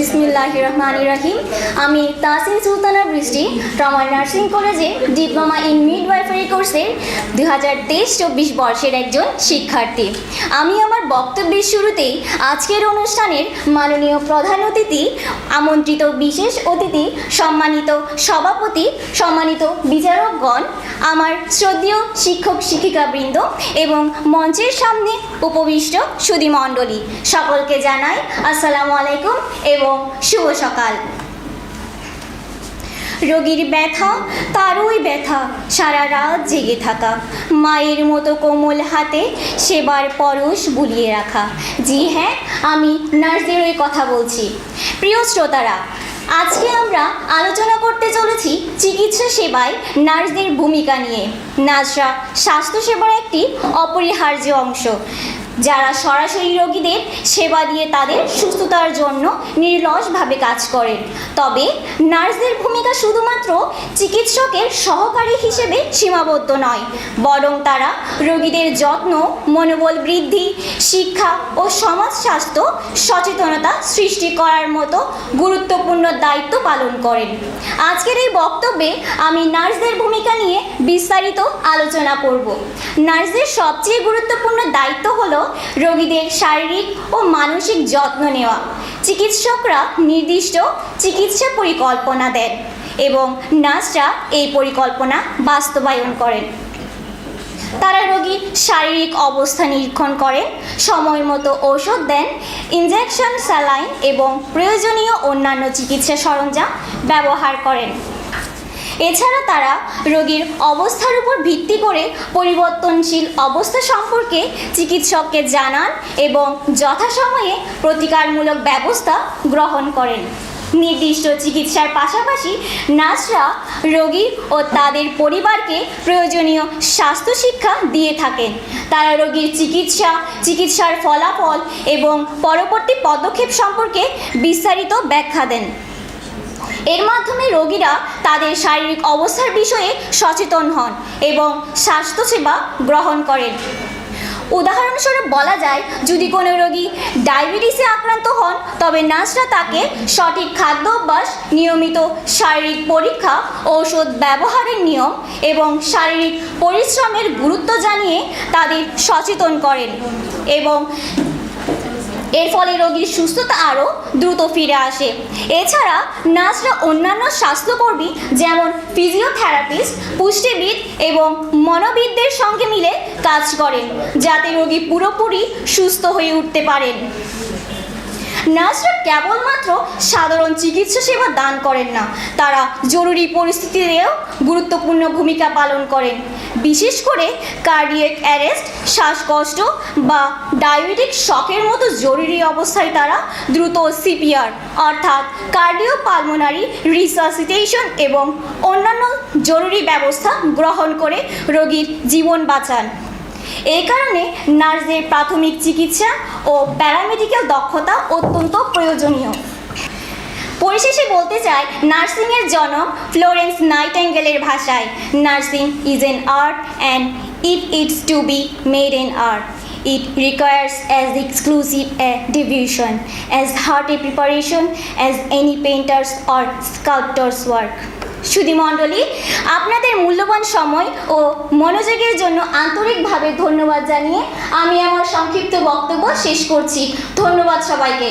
বিসমিল্লাহির রহমানির রহিম। আমি তাসিন সুলতানা বৃষ্টি ট্রমা নার্সিং কলেজে ডিপ্লোমা ইন মিডওয়াইফারি কোর্সের 2023-24 বর্ষের একজন শিক্ষার্থী। আমি আমার বক্তব্যের শুরুতেই আজকের অনুষ্ঠানের মাননীয় প্রধান অতিথি, আমন্ত্রিত বিশেষ অতিথি, সম্মানিত সভাপতি, সম্মানিত বিচারকগণ, আমার শ্রদ্ধেয় শিক্ষক শিক্ষিকাবৃন্দ এবং মঞ্চের সামনে উপবিষ্ট সুধীমণ্ডলী সকলকে জানাই আসসালামু আলাইকুম এবং শুভ সকাল। রোগীর ব্যথা তারই ব্যথা, সারা রাত জেগে থাকা, মায়ের মতো কোমল হাতে সেবার পরশ বুলিয়ে রাখা। জি হ্যাঁ, আমি নার্সদের ওই কথা বলছি। প্রিয় শ্রোতারা, আজকে আমরা আলোচনা করতে চলেছি চিকিৎসা সেবায় নার্সদের ভূমিকা নিয়ে। নার্সরা স্বাস্থ্যসেবার একটি অপরিহার্য অংশ, যারা সরাসরি রোগীদের সেবা দিয়ে তাদের সুস্থতার জন্য নির্লসভাবে কাজ করেন। তবে নার্সদের ভূমিকা শুধুমাত্র চিকিৎসকের সহকারী হিসেবে সীমাবদ্ধ নয়, বরং তারা রোগীদের যত্ন, মনোবল বৃদ্ধি, শিক্ষা ও সমাজ স্বাস্থ্য সচেতনতা সৃষ্টি করার মতো গুরুত্বপূর্ণ দায়িত্ব পালন করেন। আজকের এই বক্তব্যে আমি নার্সদের ভূমিকা নিয়ে বিস্তারিত আলোচনা করব। নার্সদের সবচেয়ে গুরুত্বপূর্ণ দায়িত্ব হলো রোগীদের শারীরিক ও মানসিক যত্ন নেওয়া। চিকিৎসকরা নির্দিষ্ট চিকিৎসা পরিকল্পনা দেন এবং নার্সরা এই পরিকল্পনা বাস্তবায়ন করেন। তারা রোগীর শারীরিক অবস্থা নিরীক্ষণ করেন, সময় মতো ঔষধ দেন, ইনজেকশন, স্যালাইন এবং প্রয়োজনীয় অন্যান্য চিকিৎসা সরঞ্জাম ব্যবহার করেন। এছাড়া তারা রোগীর অবস্থার উপর ভিত্তি করে পরিবর্তনশীল অবস্থা সম্পর্কে চিকিৎসককে জানান এবং যথাসময়ে প্রতিকারমূলক ব্যবস্থা গ্রহণ করেন। নির্দিষ্ট চিকিৎসার পাশাপাশি নার্সরা রোগী ও তাদের পরিবারকে প্রয়োজনীয় স্বাস্থ্য শিক্ষা দিয়ে থাকেন। তারা রোগীর চিকিৎসার ফলাফল এবং পরবর্তী পদক্ষেপ সম্পর্কে বিস্তারিত ব্যাখ্যা দেন। এর মাধ্যমে রোগীরা তাদের শারীরিক অবস্থার বিষয়ে সচেতন হন এবং স্বাস্থ্যসেবা গ্রহণ করেন। উদাহরণস্বরূপ বলা যায়, যদি কোনো রোগী ডায়াবেটিসে আক্রান্ত হন, তবে নার্সরা তাকে সঠিক খাদ্যাভ্যাস, নিয়মিত শারীরিক পরীক্ষা, ঔষধ ব্যবহারের নিয়ম এবং শারীরিক পরিশ্রমের গুরুত্ব জানিয়ে তাদের সচেতন করেন এবং এর ফলে রোগীর সুস্থতা আরও দ্রুত ফিরে আসে। এছাড়া নার্সরা অন্যান্য স্বাস্থ্যকর্মী যেমন ফিজিওথেরাপিস্ট, পুষ্টিবিদ এবং মনোবিদদের সঙ্গে মিলে কাজ করেন, যাতে রোগী পুরোপুরি সুস্থ হয়ে উঠতে পারেন। নার্সরা কেবলমাত্র সাধারণ চিকিৎসা সেবা দান করেন না, তারা জরুরি পরিস্থিতিতেও গুরুত্বপূর্ণ ভূমিকা পালন করেন। বিশেষ করে কার্ডিয়াক অ্যারেস্ট, শ্বাসকষ্ট বা ডায়াবেটিক শকের মতো জরুরি অবস্থায় তারা দ্রুত সিপিআর অর্থাৎ কার্ডিওপালমোনারি রিসাসিটেশন এবং অন্যান্য জরুরি ব্যবস্থা গ্রহণ করে রোগীর জীবন বাঁচান। এই কারণে নার্সদের প্রাথমিক চিকিৎসা ও প্যারামেডিক্যাল দক্ষতা অত্যন্ত প্রয়োজনীয়। পরিশেষে বলতে চাই, নার্সিংয়ের জনক ফ্লোরেন্স নাইটিঙ্গেলের ভাষায়, nursing is an art and if it's to be made an art, it requires as exclusive a devotion, as heart a preparation as any painter's or sculptor's work. সুধীমণ্ডলী, আপনাদের মূল্যবান সময় ও মনোযোগের জন্য আন্তরিকভাবে ধন্যবাদ জানিয়ে আমি আমার সংক্ষিপ্ত বক্তব্য শেষ করছি। ধন্যবাদ সবাইকে।